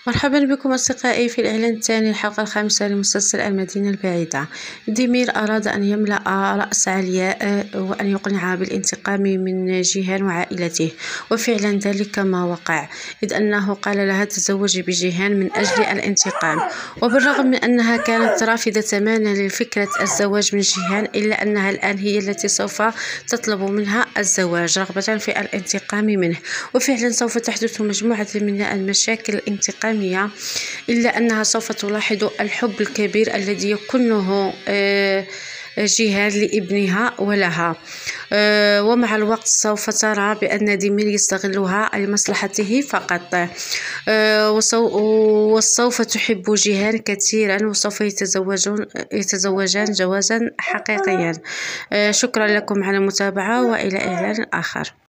مرحبا بكم أصدقائي في الإعلان الثاني الحلقة الخامسة لمسلسل المدينة البعيدة. ديمير أراد أن يملأ رأس علياء وأن يقنعها بالانتقام من جيهان وعائلته، وفعلا ذلك ما وقع، إذ أنه قال لها تزوجي بجيهان من أجل الانتقام. وبالرغم من أنها كانت رافضة تماما لفكرة الزواج من جيهان، إلا أنها الآن هي التي سوف تطلب منها الزواج رغبة في الانتقام منه. وفعلا سوف تحدث مجموعة من المشاكل الانتقامية، إلا أنها سوف تلاحظ الحب الكبير الذي يكنه جيهان لابنها ولها. ومع الوقت سوف ترى بأن ديمير يستغلها لمصلحته فقط. وسوف تحب جيهان كثيرا، وسوف يتزوجان جوازا حقيقيا. شكرا لكم على المتابعة، وإلى إعلان آخر.